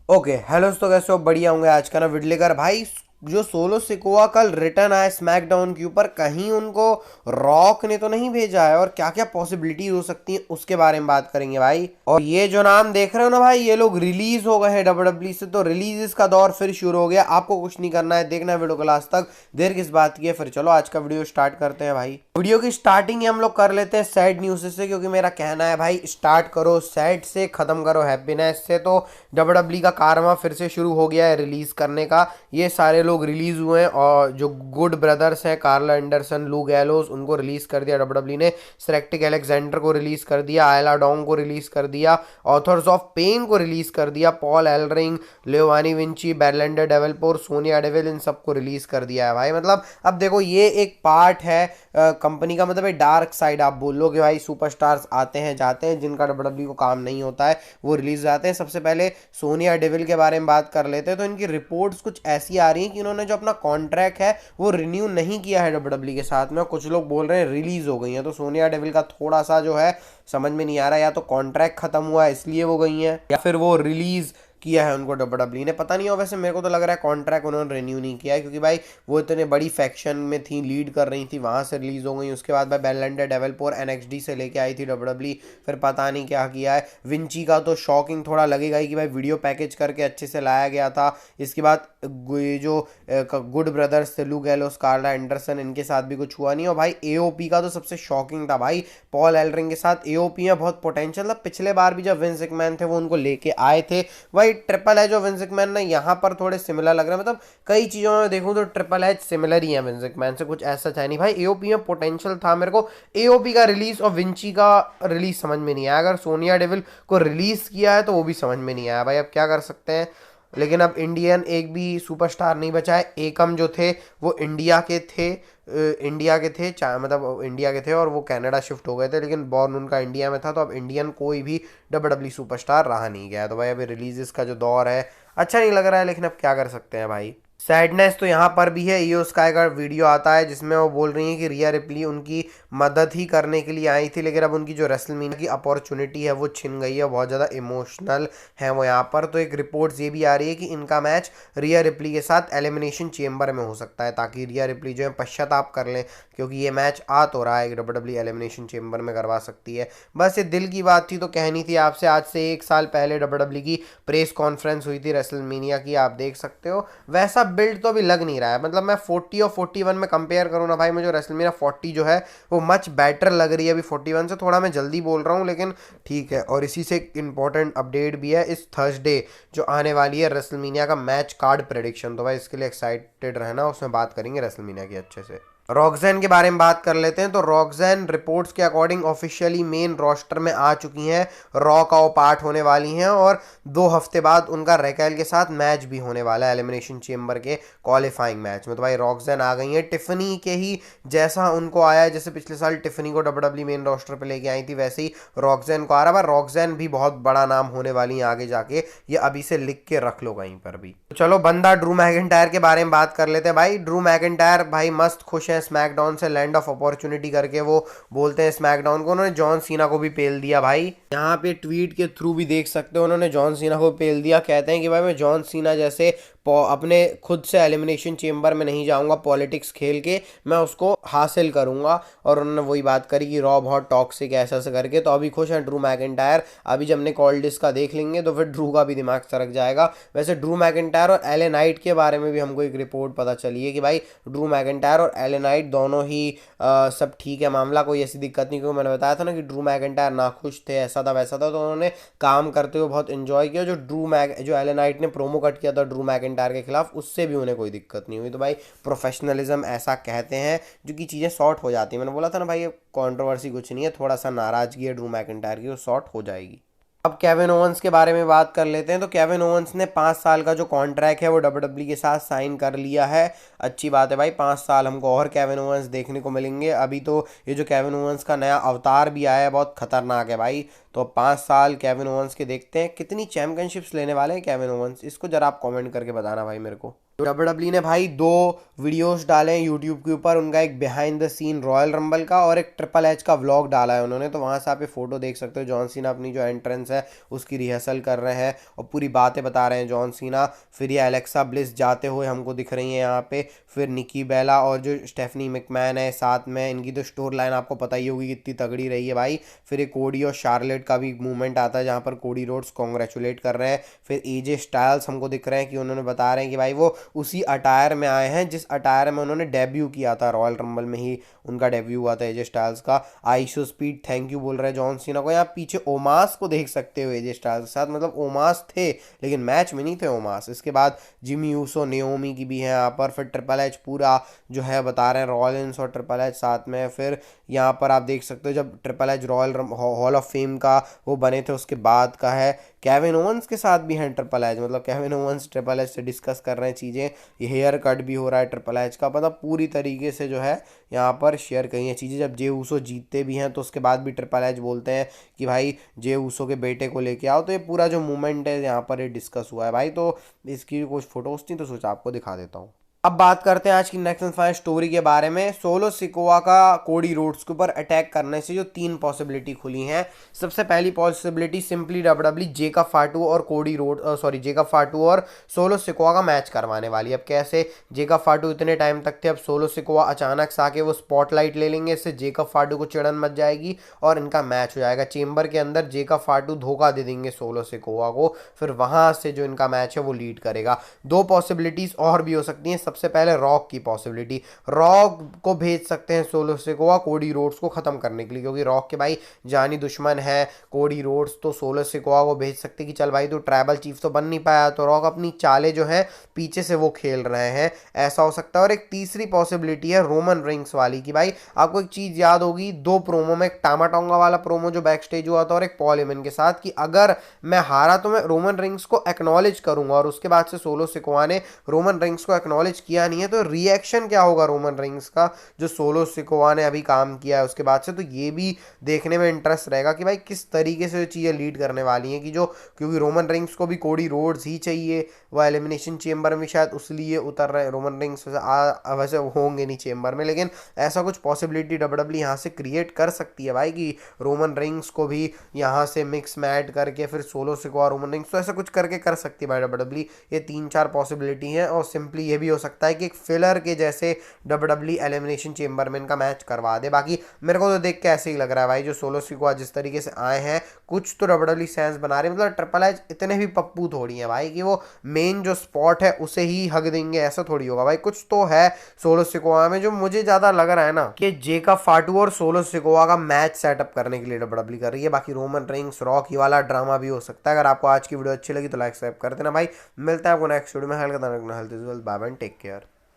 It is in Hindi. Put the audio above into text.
ओके हेलो दोस्तों, कैसे हो? बढ़िया होंगे। आज का ना वीडियो लेकर भाई जो सोलो सिकोआ कल रिटर्न आया स्मैकडाउन के ऊपर, कहीं उनको रॉक ने तो नहीं भेजा है और क्या क्या पॉसिबिलिटी हो सकती है उसके बारे में बात करेंगे भाई। और ये जो नाम देख रहे हो ना भाई, ये लोग रिलीज हो गए हैं डब्ल्यूडब्ल्यू से, तो रिलीज का दौर फिर शुरू हो गया। आपको कुछ नहीं करना है, देखना है वीडियो को लास्ट तक। देर किस बात की है, फिर चलो आज का वीडियो स्टार्ट करते हैं भाई। वीडियो की स्टार्टिंग ही हम लोग कर लेते हैं सैड न्यूज से, क्योंकि मेरा कहना है भाई स्टार्ट करो सैड से, खत्म करो हैप्पीनेस से। तो डब्ल्यूडब्ल्यू का कारवा फिर से शुरू हो गया है रिलीज करने का। ये सारे लोग रिलीज हुए हैं, और जो गुड ब्रदर्स हैं, कार्ल एंडरसन, लू गैलोस, उनको रिलीज कर दिया डब्ल्यूडब्ल्यू ने। सेरेक्टिक एलेक्जेंडर को रिलीज कर दिया, आयला डोंग को रिलीज कर दिया, ऑथर्स ऑफ पेन को रिलीज कर दिया, पॉल एलरिंग, लियोवानी विंची, बेरलेंडर डेवलपोर, सोनिया डेविल, इन सबको रिलीज कर दिया है भाई। मतलब अब देखो, ये एक पार्ट है कंपनी का, मतलब एक डार्क साइड आप बोल लो कि भाई सुपरस्टार्स आते हैं जाते हैं, जिनका डब्ल्यूडब्ल्यू को काम नहीं होता है वो रिलीज आते हैं। सबसे पहले सोनिया डेविल के बारे में बात कर लेते हैं। तो इनकी रिपोर्ट्स कुछ ऐसी आ रही हैं कि इन्होंने जो अपना कॉन्ट्रैक्ट है वो रिन्यू नहीं किया है डब्ल्यूडब्ल्यू के साथ में। कुछ लोग बोल रहे हैं रिलीज हो गई हैं। तो सोनिया डेविल का थोड़ा सा जो है समझ में नहीं आ रहा, या तो कॉन्ट्रैक्ट खत्म हुआ है इसलिए वो गई हैं, या फिर वो रिलीज किया है उनको डब्ल्यूडब्ल्यू ने, पता नहीं हो। वैसे मेरे को तो लग रहा है कॉन्ट्रैक्ट उन्होंने रिन्यू नहीं किया है, क्योंकि भाई वो इतने बड़ी फैक्शन में थी, लीड कर रही थी, वहां से रिलीज हो गई। उसके बाद भाई बेरलेंडर डेवलपोर एनएक्सडी से लेके आई थी डब्ल्यूडब्ल्यू, फिर पता नहीं क्या किया है। विंची का तो शॉकिंग थोड़ा लगेगा ही कि भाई वीडियो पैकेज करके अच्छे से लाया गया था। इसके बाद ये जो गुड ब्रदर्स थे, लू गैलोस, कार्ला एंडरसन, इनके साथ भी कुछ हुआ नहीं। और भाई एओपी का तो सबसे शॉकिंग था भाई, पॉल एलरिंग के साथ एओपी में बहुत पोटेंशियल था। पिछले बार भी जब विंस मैकमैन थे वो उनको लेके आए थे। वही ट्रिपल एच और विंस मैकमैन ना यहाँ पर थोड़े सिमिलर लग रहे हैं। मतलब कई चीज़ों में देखूँ तो ट्रिपल एच सिमिलर ही है विंस मैकमैन से, कुछ ऐसा है नहीं भाई। एओपी में पोटेंशियल था। मेरे को एओपी का रिलीज और विंची का रिलीज समझ में नहीं आया। अगर सोनिया डेविल को रिलीज किया है तो वो भी समझ में नहीं आया भाई, अब क्या कर सकते हैं। लेकिन अब इंडियन एक भी सुपरस्टार नहीं बचा है। एकम जो थे वो इंडिया के थे, मतलब इंडिया के थे, और वो कनाडा शिफ्ट हो गए थे, लेकिन बॉर्न उनका इंडिया में था। तो अब इंडियन कोई भी डब्ल्यूडब्ल्यू सुपरस्टार रहा नहीं गया। तो भाई अभी रिलीजेस का जो दौर है अच्छा नहीं लग रहा है, लेकिन अब क्या कर सकते हैं भाई। सैडनेस तो यहाँ पर भी है। ईओ स्काई का वीडियो आता है जिसमें वो बोल रही है कि रिया रिप्ली उनकी मदद ही करने के लिए आई थी, लेकिन अब उनकी जो रेसलमेनिया की अपॉर्चुनिटी है वो छिन गई है। बहुत ज़्यादा इमोशनल है वो यहाँ पर। तो एक रिपोर्ट्स ये भी आ रही है कि इनका मैच रिया रिप्ली के साथ एलिमिनेशन चेम्बर में हो सकता है, ताकि रिया रिप्ली जो है पश्चाताप कर लें, क्योंकि ये मैच आ तो रहा है, डब्ल्यूडब्ल्यू एलिमिनेशन चेम्बर में करवा सकती है। बस ये दिल की बात थी तो कहनी थी आपसे। आज से 1 साल पहले डब्ल्यूडब्ल्यू की प्रेस कॉन्फ्रेंस हुई थी रेसलमेनिया की, आप देख सकते हो। वैसा बिल्ड तो अभी लग नहीं रहा है। मतलब मैं 40 और 41 में कंपेयर करूँ ना भाई, मुझे रेसलमेनिया 40 जो है वो मच बेटर लग रही है अभी 41 से। थोड़ा मैं जल्दी बोल रहा हूँ लेकिन ठीक है। और इसी से एक इंपॉर्टेंट अपडेट भी है, इस थर्सडे जो आने वाली है रेसलमेनिया का मैच कार्ड प्रेडिक्शन। तो भाई इसके लिए एक्साइटेड रहना, उसमें बात करेंगे रेसलमेनिया की अच्छे से। रॉक्सैन के बारे में बात कर लेते हैं। तो रॉक्सैन रिपोर्ट्स के अकॉर्डिंग ऑफिशियली मेन रोस्टर में आ चुकी हैं, रॉ का वो पार्ट होने वाली हैं, और 2 हफ्ते बाद उनका रैकेल के साथ मैच भी होने वाला है एलिमिनेशन चेम्बर के क्वालिफाइंग मैच में। तो भाई रॉक्सैन आ गई हैं टिफनी के ही जैसा उनको आया है, जैसे पिछले साल टिफनी को डब्ल्यूडब्ल्यू मेन रोस्टर पे लेके आई थी, वैसे ही रॉक्सैन को आ रहा है। रॉक्सैन भी बहुत बड़ा नाम होने वाली है आगे जाके, ये अभी से लिख के रख लो कहीं पर भी। तो चलो बंदा ड्रू मैकिंटायर के बारे में बात कर लेते हैं भाई। ड्रू मैकिंटायर भाई मस्त खुश है स्मैकडाउन से, लैंड ऑफ अपॉर्चुनिटी करके वो बोलते हैं स्मैकडाउन को। उन्होंने जॉन सीना को भी पेल दिया भाई, यहाँ पे ट्वीट के थ्रू भी देख सकते हो। उन्होंने जॉन सीना को पेल दिया, कहते हैं कि भाई मैं जॉन सीना जैसे अपने खुद से एलिमिनेशन चेम्बर में नहीं जाऊंगा, पॉलिटिक्स खेल के मैं उसको हासिल करूंगा। और उन्होंने वही बात करी कि रॉ बहुत टॉक्सिक ऐसा ऐसा करके। तो अभी खुश है ड्रू मैकिंटायर। अभी जब निक ऑल्डिस का देख लेंगे तो फिर ड्रू का भी दिमाग सरक जाएगा। वैसे ड्रू मैकिंटायर और एले नाइट के बारे में भी हमको एक रिपोर्ट पता चली है कि भाई ड्रू मैकिंटायर और एले नाइट दोनों ही सब ठीक है, मामला कोई ऐसी दिक्कत नहीं। क्योंकि मैंने बताया था ना कि ड्रू मैकिंटायर नाखुश थे, ऐसा था वैसा था, तो उन्होंने काम करते हुए बहुत इंजॉय किया। जो एले नाइट ने प्रोमो कट किया था ड्रू मैकिंटायर के खिलाफ, उससे भी उन्हें कोई दिक्कत नहीं हुई। तो भाई प्रोफेशनलिज्म ऐसा कहते हैं जो कि चीज़ें सॉर्ट हो जाती है। मैंने बोला था ना भाई, ये कंट्रोवर्सी कुछ नहीं है, थोड़ा सा नाराजगी है ड्रू मैकिंटायर की, वो सॉर्ट हो जाएगी। अब केविन ओवंस के बारे में बात कर लेते हैं। तो केविन ओवंस ने 5 साल का जो कॉन्ट्रैक्ट है वो डब्ल्यूडब्ल्यू के साथ साइन कर लिया है। अच्छी बात है भाई, 5 साल हमको और केविन ओवंस देखने को मिलेंगे। अभी तो ये जो केविन ओवंस का नया अवतार भी आया है बहुत खतरनाक है भाई। तो 5 साल केविन ओवंस के देखते हैं कितनी चैंपियनशिप्स लेने वाले हैं केविन ओवंस, इसको जरा आप कमेंट करके बताना भाई मेरे को। डब्ल्यूडब्ल्यू ने भाई दो वीडियोस डाले हैं यूट्यूब के ऊपर, उनका एक behind the scene Royal Rumble का और एक ट्रिपल एच का व्लॉग डाला है उन्होंने, तो वहाँ से आप ये फोटो देख सकते हो। जॉन सीना अपनी जो एंट्रेंस है उसकी रिहर्सल कर रहे हैं और पूरी बातें बता रहे हैं जॉन सीना। फिर ये एलेक्सा ब्लिस जाते हुए हमको दिख रही हैं यहाँ पे, फिर निकी बेला और जो स्टेफनी मैकमैन है साथ में, इनकी तो स्टोर लाइन आपको पता ही होगी कितनी तगड़ी रही है भाई। फिर एक कोडी और शार्लेट का भी मूवमेंट आता है जहाँ पर कोडी रोड्स कॉन्ग्रेचुलेट कर रहे हैं। फिर एजे स्टाइल्स हमको दिख रहे हैं कि उन्होंने बता रहे हैं कि भाई वो उसी अटायर में आए हैं जिस अटायर में उन्होंने डेब्यू किया था, रॉयल रंबल में ही उनका डेब्यू हुआ था एजे स्टाइल्स का। आइशो स्पीड थैंक यू बोल रहे हैं जॉन सीना को। यहाँ पीछे ओमास को देख सकते हो एजे स्टाइल्स के साथ, मतलब ओमास थे लेकिन मैच में नहीं थे ओमास। इसके बाद जिमी यूसो नेओमी की भी है यहाँ पर। फिर ट्रिपल एच पूरा जो है बता रहे हैं रॉयलेंस और ट्रिपल एच साथ में। फिर यहाँ पर आप देख सकते हो जब triple H royal hall of fame का वो बने थे उसके बाद का है। केविन ओवंस के साथ भी हैं ट्रिपल एच, मतलब केविन ओवंस ट्रिपल एच से डिस्कस कर रहे हैं चीज़ें। ये हेयर कट भी हो रहा है ट्रिपल एच का, मतलब पूरी तरीके से जो है यहाँ पर शेयर करी हैं चीज़ें। जब जे ऊसो जीतते भी हैं तो उसके बाद भी ट्रिपल एच बोलते हैं कि भाई जे ऊसो के बेटे को लेके आओ, तो ये पूरा जो मूवमेंट है यहाँ पर ये डिस्कस हुआ है भाई। तो इसकी कुछ फोटोज थी तो सोचा आपको दिखा देता हूँ। अब बात करते हैं आज की नेक्स्ट एंड फाइनल स्टोरी के बारे में। सोलो सिकोआ का कोडी रोड्स के ऊपर अटैक करने से जो तीन पॉसिबिलिटी खुली हैं। सबसे पहली possibility simply WWE Jacob Fatu और कोडी रोड जेकब फाटू और सोलो सिकोआ का मैच करवाने वाली है। अब कैसे, जेकब फाटू इतने टाइम तक थे, अब सोलो सिकोआ अचानक से आके वो स्पॉटलाइट ले लेंगे, इससे जेकब फाटू को चिड़न मच जाएगी और इनका मैच हो जाएगा चेंबर के अंदर। जेकब फाटू धोखा दे देंगे सोलो सिकोआ को, फिर वहां से जो इनका मैच है वो लीड करेगा। दो पॉसिबिलिटीज और भी हो सकती हैं। सबसे पहले रॉक की पॉसिबिलिटी, रॉक को भेज सकते हैं सोलो सिकोआ कोडी रोड्स को खत्म करने के लिए, क्योंकि रॉक के भाई जानी दुश्मन है कोडी रोड्स, तो सोलो सिकोआ को भेज सकते कि चल भाई तू ट्राइबल चीफ तो बन नहीं पाया, तो रॉक अपनी चालें जो है पीछे से वो खेल रहे हैं, ऐसा हो सकता है। और एक तीसरी पॉसिबिलिटी है रोमन रिंग्स वाली कि भाई आपको एक चीज याद होगी दो प्रोमो में, एक टामाटोंगा वाला प्रोमो जो बैक स्टेज हुआ था और एक पॉल हेमन के साथ, कि अगर मैं हारा तो मैं रोमन रिंग्स को एक्नॉलेज करूंगा, और उसके बाद से सोलो सिकोआ ने रोमन रिंग्स को एक्नॉलेज किया नहीं है, तो रिएक्शन क्या होगा रोमन रिंग्स का जो सोलो सिकोआ ने अभी काम किया है उसके बाद से। तो ये भी देखने में इंटरेस्ट रहेगा कि भाई किस तरीके से चीज़ें लीड करने वाली हैं, कि जो क्योंकि रोमन रिंग्स को भी कोडी रोड्स ही चाहिए, वह एलिमिनेशन चेंबर में शायद उसलिए उतर रहे हैं रोमन रिंग्स, वैसे होंगे नहीं चेंबर में, लेकिन ऐसा कुछ पॉसिबिलिटी डब्ल्यूडब्ल्यू यहाँ से क्रिएट कर सकती है भाई कि रोमन रिंग्स को भी यहाँ से मिक्स मैट करके फिर सोलो सिकोआ रोमन रिंग्स, तो ऐसा कुछ करके कर सकती है भाई डब्ल्यूडब्ल्यू। ये तीन चार पॉसिबिलिटी है। और सिंपली ये भी हो सकता है कि एक फिलर के जैसे डब्ल्यूडब्ल्यू एलिमिनेशन चेंबर में इनका मैच करवा दे। बाकी मेरे को तो देख के ऐसे ही लग रहा है भाई जो सोलो सिकोआ जिस तरीके से आए हैं, कुछ तो डब्ल्यूडब्ल्यू सेंस बना रहे हैं, मतलब ट्रिपल एच इतने भी पप्पू थोड़ी है भाई कि वो मेन जो स्पॉट है उसे ही हक देंगे, ऐसा थोड़ी होगा भाई। कुछ तो है सोलो सिकोआ में जो मुझे ज्यादा लग रहा है ना कि जेकब फाटू और सोलो सिकोआ का मैच सेटअप करने के लिए डब्ल्यूडब्ल्यू कर रही है। बाकी रोमन रिंग्स रॉक ही वाला ड्रामा भी हो सकता है। अगर आपको आज की वीडियो अच्छी लगी तो लाइक सब्सक्राइब कर देना भाई। मिलता है आपको नेक्स्ट वीडियो में। हेल्थ बाय बाय, टेक केयर।